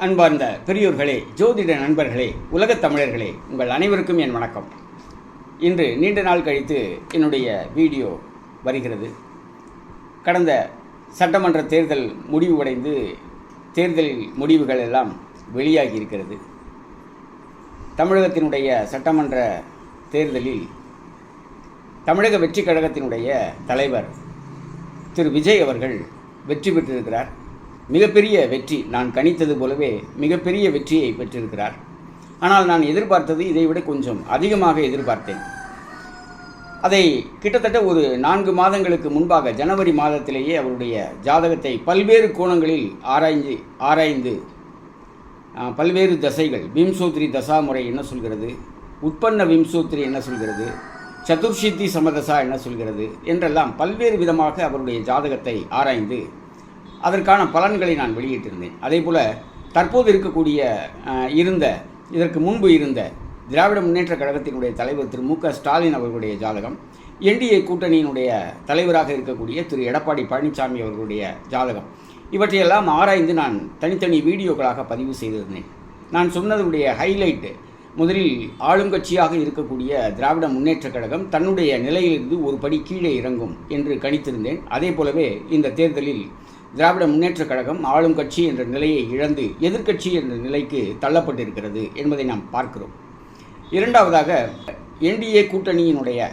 அன்பார்ந்த பெரியோர்களே, ஜோதிட நண்பர்களே, உலகத் தமிழர்களே, உங்கள் அனைவருக்கும் என் வணக்கம். இன்று நீண்ட நாள் கழித்து என்னுடைய வீடியோ வருகிறது. கடந்த சட்டமன்ற தேர்தல் முடிவடைந்து தேர்தல் முடிவுகள் எல்லாம் வெளியாகி இருக்கிறது. தமிழகத்தினுடைய சட்டமன்ற தேர்தலில் தமிழக வெற்றி கழகத்தினுடைய தலைவர் திரு விஜய் அவர்கள் வெற்றி பெற்றிருக்கிறார். மிகப்பெரிய வெற்றி, நான் கணித்தது போலவே மிகப்பெரிய வெற்றியை பெற்றிருக்கிறார். ஆனால் நான் எதிர்பார்த்தது இதைவிட கொஞ்சம் அதிகமாக எதிர்பார்த்தேன். அதை கிட்டத்தட்ட ஒரு 4 மாதங்களுக்கு முன்பாக ஜனவரி மாதத்திலேயே அவருடைய ஜாதகத்தை பல்வேறு கோணங்களில் ஆராய்ந்து பல்வேறு தசைகள், விம்சோத்ரி தசா முறை என்ன சொல்கிறது, உட்பன்ன விம்சோத்ரி என்ன சொல்கிறது, சதுர்ஷித்தி சமதசா என்ன சொல்கிறது என்றெல்லாம் பல்வேறு விதமாக அவருடைய ஜாதகத்தை ஆராய்ந்து அதற்கான பலன்களை நான் வெளியிட்டிருந்தேன். அதே போல் தற்போது இருக்கக்கூடிய இதற்கு முன்பு இருந்த திராவிட முன்னேற்ற கழகத்தினுடைய தலைவர் திரு மு.க. ஸ்டாலின் அவர்களுடைய ஜாதகம், என்டிஏ கூட்டணியினுடைய தலைவராக இருக்கக்கூடிய திரு எடப்பாடி பழனிசாமி அவர்களுடைய ஜாதகம், இவற்றையெல்லாம் ஆராய்ந்து நான் தனித்தனி வீடியோக்களாக பதிவு செய்திருந்தேன். நான் சொன்னதுடைய ஹைலைட்டு, முதலில் ஆளுங்கட்சியாக இருக்கக்கூடிய திராவிட முன்னேற்ற கழகம் தன்னுடைய நிலையிலிருந்து ஒரு படி கீழே இறங்கும் என்று கணித்திருந்தேன். அதே போலவே இந்த தேர்தலில் திராவிட முன்னேற்ற கழகம் ஆளும் கட்சி என்ற நிலையை இழந்து எதிர்க்கட்சி என்ற நிலைக்கு தள்ளப்பட்டிருக்கிறது என்பதை நாம் பார்க்கிறோம். இரண்டாவதாக, என்டிஏ கூட்டணியினுடைய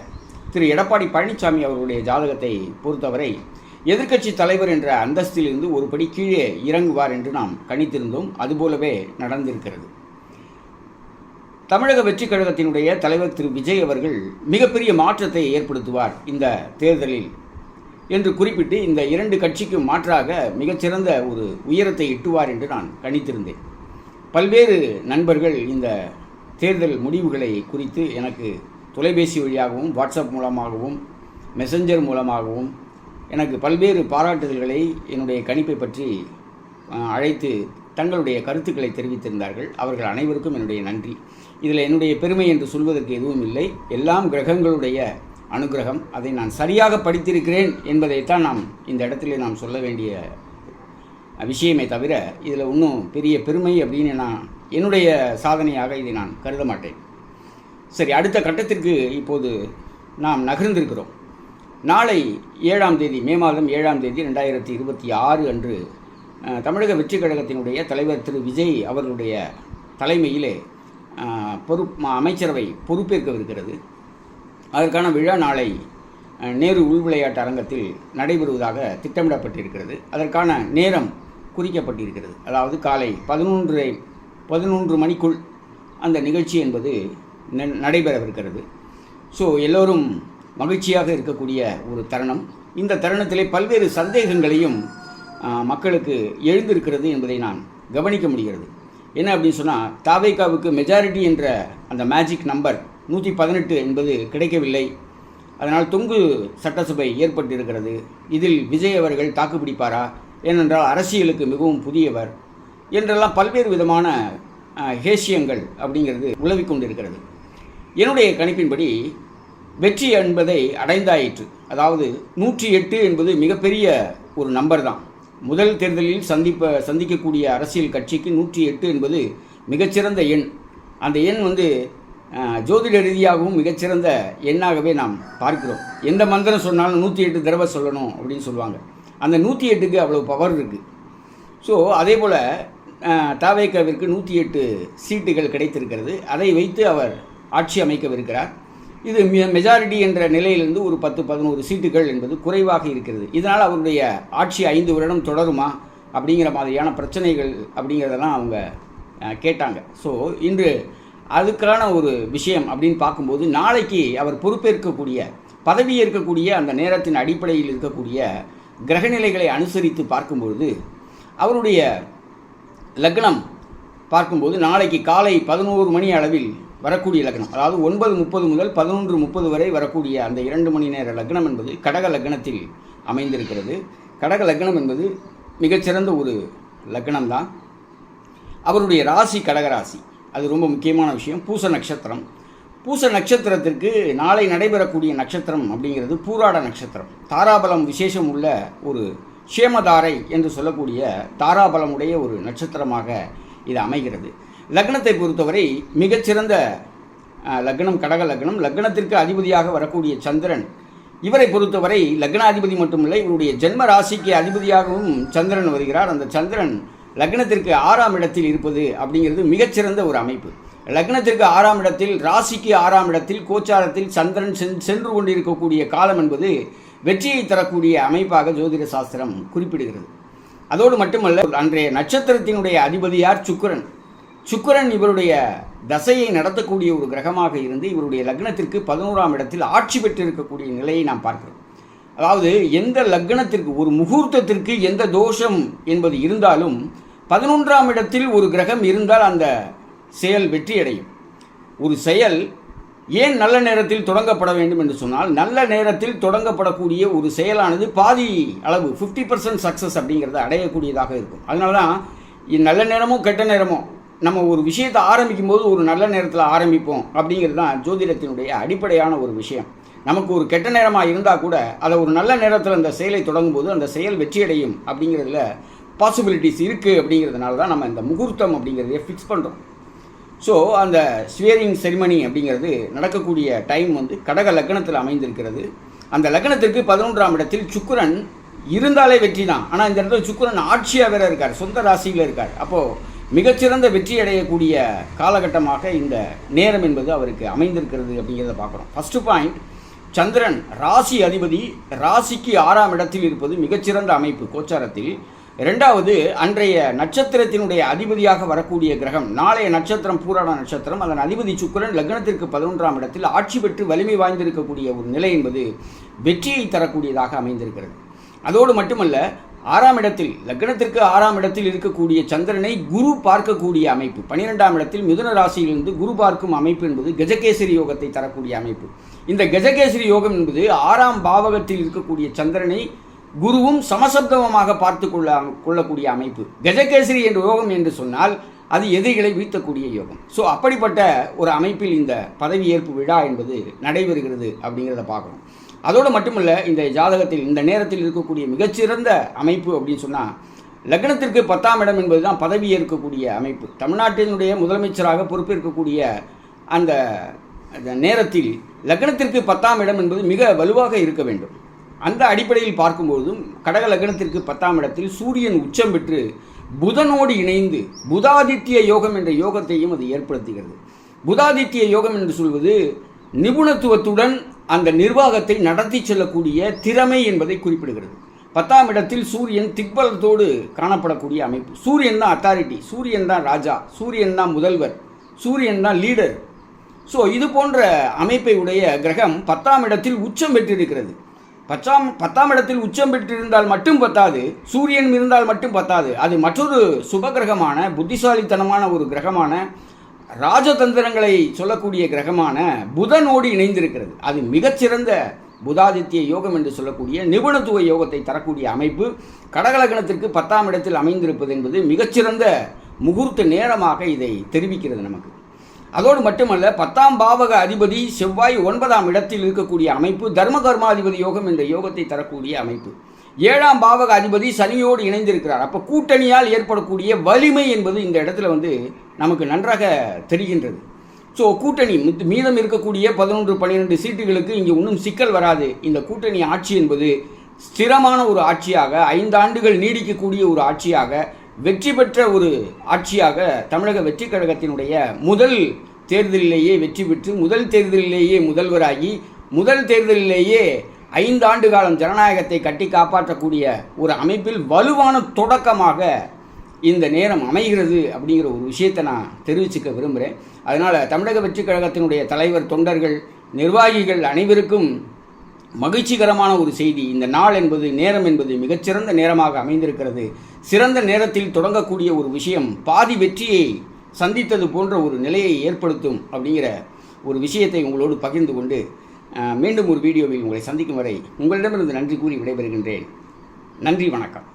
திரு எடப்பாடி பழனிசாமி அவர்களுடைய ஜாதகத்தை பொறுத்தவரை எதிர்க்கட்சி தலைவர் என்ற அந்தஸ்திலிருந்து ஒரு படி கீழே இறங்குவார் என்று நாம் கணித்திருந்தோம். அதுபோலவே நடந்திருக்கிறது. தமிழக வெற்றி கழகத்தினுடைய தலைவர் திரு விஜய் அவர்கள் மிகப்பெரிய மாற்றத்தை ஏற்படுத்துவார் இந்த தேர்தலில் என்று குறிப்பிட்டு இந்த 2 கட்சிக்கும் மாற்றாக மிகச்சிறந்த ஒரு உயரத்தை எட்டுவார் என்று நான் கணித்திருந்தேன். பல்வேறு நண்பர்கள் இந்த தேர்தல் முடிவுகளை குறித்து எனக்கு தொலைபேசி வழியாகவும் வாட்ஸ்அப் மூலமாகவும் மெசஞ்சர் மூலமாகவும் எனக்கு பல்வேறு பாராட்டுதல்களை என்னுடைய கணிப்பை பற்றி அழைத்து தங்களுடைய கருத்துக்களை தெரிவித்திருந்தார்கள். அவர்கள் அனைவருக்கும் என்னுடைய நன்றி. இதில் என்னுடைய பெருமை என்று சொல்வதற்கு எதுவும் இல்லை. எல்லாம் கிரகங்களுடைய அனுகிரகம். அதை நான் சரியாக படித்திருக்கிறேன் என்பதைத்தான் நாம் இந்த இடத்துல நாம் சொல்ல வேண்டிய விஷயமே தவிர இதில் இன்னும் பெரிய பெருமை அப்படின்னு நான் என்னுடைய சாதனையாக இதை நான் கருத மாட்டேன். சரி, அடுத்த கட்டத்திற்கு இப்போது நாம் நகர்ந்திருக்கிறோம். நாளை 7ஆம் தேதி, மே மாதம் 7ஆம் தேதி 2026 அன்று தமிழக வெற்றி கழகத்தினுடைய தலைவர் திரு விஜய் அவர்களுடைய தலைமையிலே அமைச்சரவை பொறுப்பேற்கவிருக்கிறது. அதற்கான விழா நாளை நேரு உள் விளையாட்டு அரங்கத்தில் நடைபெறுவதாக திட்டமிடப்பட்டிருக்கிறது. அதற்கான நேரம் குறிக்கப்பட்டிருக்கிறது. அதாவது காலை 11 மணிக்குள் அந்த நிகழ்ச்சி என்பது நடைபெறவிருக்கிறது. ஸோ எல்லோரும் மகிழ்ச்சியாக இருக்கக்கூடிய ஒரு தருணம். இந்த தருணத்திலே பல்வேறு சந்தேகங்களையும் மக்களுக்கு எழுந்திருக்கிறது என்பதை நான் கவனிக்க முடிகிறது. என்ன அப்படின்னு சொன்னால், தாவேகாவுக்கு மெஜாரிட்டி என்ற அந்த மேஜிக் நம்பர் 118 என்பது கிடைக்கவில்லை. அதனால் தொங்கு சட்டசபை ஏற்பட்டிருக்கிறது. இதில் விஜய் அவர்கள் தாக்குப்பிடிப்பாரா, ஏனென்றால் அரசியலுக்கு மிகவும் புதியவர் என்றெல்லாம் பல்வேறு விதமான ஹேஷியங்கள் அப்படிங்கிறது உலவிக் கொண்டிருக்கிறது. என்னுடைய கணிப்பின்படி வெற்றி என்பதை அடைந்தாயிற்று. அதாவது 108 என்பது மிகப்பெரிய ஒரு நம்பர் தான். முதல் தேர்தலில் சந்திக்கக்கூடிய அரசியல் கட்சிக்கு 108 என்பது மிகச்சிறந்த எண். அந்த எண் ஜோதிட ரீதியாகவும் மிகச்சிறந்த எண்ணாகவே நாம் பார்க்கிறோம். எந்த மந்திரம் சொன்னாலும் 108 தடவை சொல்லணும் அப்படின்னு சொல்லுவாங்க. அந்த 108க்கு அவ்வளோ பவர் இருக்குது. ஸோ அதே போல் தாவேகாவிற்கு 108 சீட்டுகள் கிடைத்திருக்கிறது. அதை வைத்து அவர் ஆட்சி அமைக்கவிருக்கிறார். இது மெஜாரிட்டி என்ற நிலையிலிருந்து ஒரு 10-11 சீட்டுகள் என்பது குறைவாக இருக்கிறது. இதனால் அவருடைய ஆட்சி 5 வருடம் தொடருமா அப்படிங்கிற மாதிரியான பிரச்சனைகள் அப்படிங்கிறதெல்லாம் அவங்க கேட்டாங்க. ஸோ இன்று அதுக்கான ஒரு விஷயம் அப்படின்னு பார்க்கும்போது, நாளைக்கு அவர் பொறுப்பேற்கக்கூடிய, பதவியேற்கக்கூடிய அந்த நேரத்தின் அடிப்படையில் இருக்கக்கூடிய கிரகநிலைகளை அனுசரித்து பார்க்கும்பொழுது அவருடைய லக்னம் பார்க்கும்போது நாளைக்கு காலை 11 மணி அளவில் வரக்கூடிய லக்னம், அதாவது 9:30 முதல் 11:30 வரை வரக்கூடிய அந்த 2 மணி நேர லக்னம் என்பது கடக லக்னத்தில் அமைந்திருக்கிறது. கடக லக்னம் என்பது மிகச்சிறந்த ஒரு லக்னம் தான். அவருடைய ராசி கடகராசி, அது ரொம்ப முக்கியமான விஷயம். பூச நட்சத்திரம். பூச நட்சத்திரத்திற்கு நாளை நடைபெறக்கூடிய நட்சத்திரம் அப்படிங்கிறது பூராட நட்சத்திரம். தாராபலம் விசேஷம் உள்ள ஒரு க்ஷேமதாரை என்று சொல்லக்கூடிய தாராபலமுடைய ஒரு நட்சத்திரமாக இது அமைகிறது. லக்னத்தை பொறுத்தவரை மிகச்சிறந்த லக்னம் கடக லக்னம். லக்னத்திற்கு அதிபதியாக வரக்கூடிய சந்திரன், இவரை பொறுத்தவரை லக்னாதிபதி மட்டுமில்லை, இவருடைய ஜென்ம ராசிக்கு அதிபதியாகவும் சந்திரன் வருகிறார். அந்த சந்திரன் லக்னத்திற்கு 6ஆம் இடத்தில் இருப்பது அப்படிங்கிறது மிகச்சிறந்த ஒரு அமைப்பு. லக்னத்திற்கு 6ஆம் இடத்தில், ராசிக்கு 6ஆம் இடத்தில் கோச்சாரத்தில் சந்திரன் சென்று கொண்டிருக்கக்கூடிய காலம் என்பது வெற்றியை தரக்கூடிய அமைப்பாக ஜோதிட சாஸ்திரம் குறிப்பிடுகிறது. அதோடு மட்டுமல்ல, அன்றைய நட்சத்திரத்தினுடைய அதிபதியார் சுக்கிரன். சுக்கிரன் இவருடைய தசையை நடத்தக்கூடிய ஒரு கிரகமாக இருந்து இவருடைய லக்னத்திற்கு 11ஆம் இடத்தில் ஆட்சி பெற்றிருக்கக்கூடிய நிலையை நாம் பார்க்கிறோம். அதாவது எந்த லக்னத்திற்கு ஒரு முகூர்த்தத்திற்கு எந்த தோஷம் என்பது இருந்தாலும் 11ஆம் இடத்தில் ஒரு கிரகம் இருந்தால் அந்த செயல் வெற்றியடையும். ஒரு செயல் ஏன் நல்ல நேரத்தில் தொடங்கப்பட வேண்டும் என்று சொன்னால், நல்ல நேரத்தில் தொடங்கப்படக்கூடிய ஒரு செயலானது பாதி அளவு 50% சக்ஸஸ் அப்படிங்கிறத அடையக்கூடியதாக இருக்கும். அதனால தான் நல்ல நேரமோ கெட்ட நேரமோ நம்ம ஒரு விஷயத்தை ஆரம்பிக்கும் போது ஒரு நல்ல நேரத்தில் ஆரம்பிப்போம் அப்படிங்கிறது தான் ஜோதிடத்தினுடைய அடிப்படையான ஒரு விஷயம். நமக்கு ஒரு கெட்ட நேரமாக இருந்தால் கூட அதை ஒரு நல்ல நேரத்தில் அந்த செயலை தொடங்கும் போது அந்த செயல் வெற்றியடையும் அப்படிங்கிறதுல பாசிபிலிட்டிஸ் இருக்குது. அப்படிங்கிறதுனால தான் நம்ம இந்த முகூர்த்தம் அப்படிங்கிறதையே ஃபிக்ஸ் பண்ணுறோம். ஸோ அந்த ஸ்வியரிங் செரிமனி அப்படிங்கிறது நடக்கக்கூடிய டைம் வந்து கடக லக்னத்தில் அமைந்திருக்கிறது. அந்த லக்னத்திற்கு 11ஆம் இடத்தில் சுக்கிரன் இருந்தாலே வெற்றி தான். ஆனால் இந்த இடத்துல சுக்கிரன் ஆட்சியாக வேற இருக்கார், சொந்த ராசியில் இருக்கார். அப்போது மிகச்சிறந்த வெற்றி அடையக்கூடிய காலகட்டமாக இந்த நேரம் என்பது அவருக்கு அமைந்திருக்கிறது அப்படிங்கிறத பார்க்குறோம். ஃபஸ்ட்டு பாயிண்ட், சந்திரன் ராசி அதிபதி, ராசிக்கு 6ஆம் இடத்தில் இருப்பது மிகச்சிறந்த அமைப்பு கோச்சாரத்தில். இரண்டாவது, அன்றைய நட்சத்திரத்தினுடைய அதிபதியாக வரக்கூடிய கிரகம், நாளைய நட்சத்திரம் பூராட நட்சத்திரம், அதன் அதிபதி சுக்கிரன் லக்னத்திற்கு 11ஆம் இடத்தில் ஆட்சி பெற்று வலிமை வாய்ந்திருக்கக்கூடிய ஒரு நிலை என்பது வெற்றியை தரக்கூடியதாக அமைந்திருக்கிறது. அதோடு மட்டுமல்ல, 6ஆம் இடத்தில் லக்னத்திற்கு 6ஆம் இடத்தில் இருக்கக்கூடிய சந்திரனை குரு பார்க்கக்கூடிய அமைப்பு, 12ஆம் இடத்தில் மிதுன ராசியிலிருந்து குரு பார்க்கும் அமைப்பு என்பது கஜகேசரி யோகத்தை தரக்கூடிய அமைப்பு. இந்த கஜகேசரி யோகம் என்பது 6ஆம் பாவகத்தில் இருக்கக்கூடிய சந்திரனை குருவும் சமசப்தமாக பார்த்து கொள்ளக்கூடிய அமைப்பு. கஜகேசரி என்ற யோகம் என்று சொன்னால் அது எதிரிகளை வீழ்த்தக்கூடிய யோகம். ஸோ அப்படிப்பட்ட ஒரு அமைப்பில் இந்த பதவியேற்பு விழா என்பது நடைபெறுகிறது அப்படிங்கிறத பார்க்கணும். அதோடு மட்டுமல்ல, இந்த ஜாதகத்தில் இந்த நேரத்தில் இருக்கக்கூடிய மிகச்சிறந்த அமைப்பு அப்படின்னு சொன்னால், லக்னத்திற்கு 10ஆம் இடம் என்பது தான் பதவி ஏற்கக்கூடிய அமைப்பு. தமிழ்நாட்டினுடைய முதலமைச்சராக பொறுப்பேற்கக்கூடிய அந்த நேரத்தில் லக்னத்திற்கு 10ஆம் இடம் என்பது மிக வலுவாக இருக்க வேண்டும். அந்த அடிப்படையில் பார்க்கும்போதும் கடக லக்னத்திற்கு 10ஆம் இடத்தில் சூரியன் உச்சம் பெற்று புதனோடு இணைந்து புதாதித்ய யோகம் என்ற யோகத்தையும் அது ஏற்படுத்துகிறது. புதாதித்ய யோகம் என்று சொல்வது நிபுணத்துவத்துடன் அந்த நிர்வாகத்தை நடத்தி செல்லக்கூடிய திறமை என்பதை குறிப்பிடுகிறது. 10ஆம் இடத்தில் சூரியன் திக்பலத்தோடு காணப்படக்கூடிய அமைப்பு. சூரியன் தான் அத்தாரிட்டி, சூரியன் தான் ராஜா, சூரியன் தான் முதல்வர், சூரியன் தான் லீடர். ஸோ இது போன்ற அமைப்பை உடைய கிரகம் 10ஆம் இடத்தில் உச்சம் பெற்றிருக்கிறது. 10ஆம் இடத்தில் உச்சம் பெற்றிருந்தால் மட்டும் பத்தாது, சூரியன் இருந்தால் மட்டும் பத்தாது, அது மற்றொரு சுபகிரகமான புத்திசாலித்தனமான ஒரு கிரகமான ராஜதந்திரங்களை சொல்லக்கூடிய கிரகமான புதனோடு இணைந்திருக்கிறது. அது மிகச்சிறந்த புதாதித்ய யோகம் என்று சொல்லக்கூடிய நிபுணத்துவ யோகத்தை தரக்கூடிய அமைப்பு கடகலக்னத்திற்கு 10ஆம் இடத்தில் அமைந்திருப்பது என்பது மிகச்சிறந்த முகூர்த்த நேரமாக இதை தெரிவிக்கிறது நமக்கு. அதோடு மட்டுமல்ல, 10ஆம் பாவக அதிபதி செவ்வாய் 9ஆம் இடத்தில் இருக்கக்கூடிய அமைப்பு தர்ம கர்மாதிபதி யோகம் என்ற யோகத்தை தரக்கூடிய அமைப்பு. 7ஆம் பாவக அதிபதி சனியோடு இணைந்திருக்கிறார். அப்போ கூட்டணியால் ஏற்படக்கூடிய வலிமை என்பது இந்த இடத்துல நமக்கு நன்றாக தெரிகின்றது. ஸோ கூட்டணி மீதம் இருக்கக்கூடிய 11-12 சீட்டுகளுக்கு இங்கே இன்னும் சிக்கல் வராது. இந்த கூட்டணி ஆட்சி என்பது ஸ்திரமான ஒரு ஆட்சியாக, 5 ஆண்டுகள் நீடிக்கக்கூடிய ஒரு ஆட்சியாக, வெற்றி பெற்ற ஒரு ஆட்சியாக தமிழக வெற்றி கழகத்தினுடைய முதல் தேர்தலிலேயே வெற்றி பெற்று, முதல் தேர்தலிலேயே முதல்வராகி, முதல் தேர்தலிலேயே 5 ஆண்டு காலம் ஜனநாயகத்தை கட்டி காப்பாற்றக்கூடிய ஒரு அமைப்பில் வலுவான தொடக்கமாக இந்த நேரம் அமைகிறது அப்படிங்கிற ஒரு விஷயத்தை நான் தெரிவிச்சுக்க விரும்புகிறேன். அதனால் தமிழக வெற்றி கழகத்தினுடைய தலைவர், தொண்டர்கள், நிர்வாகிகள் அனைவருக்கும் மகிழ்ச்சிகரமான ஒரு செய்தி. இந்த நாள் என்பது, நேரம் என்பது மிகச்சிறந்த நேரமாக அமைந்திருக்கிறது. சிறந்த நேரத்தில் தொடங்கக்கூடிய ஒரு விஷயம் பாதி வெற்றியை சந்தித்தது போன்ற ஒரு நிலையை ஏற்படுத்தும் அப்படிங்கிற ஒரு விஷயத்தை உங்களோடு பகிர்ந்து கொண்டு மீண்டும் ஒரு வீடியோவில் உங்களை சந்திக்கும் வரை உங்களிடமிருந்து நன்றி கூறி விடைபெறுகின்றேன். நன்றி, வணக்கம்.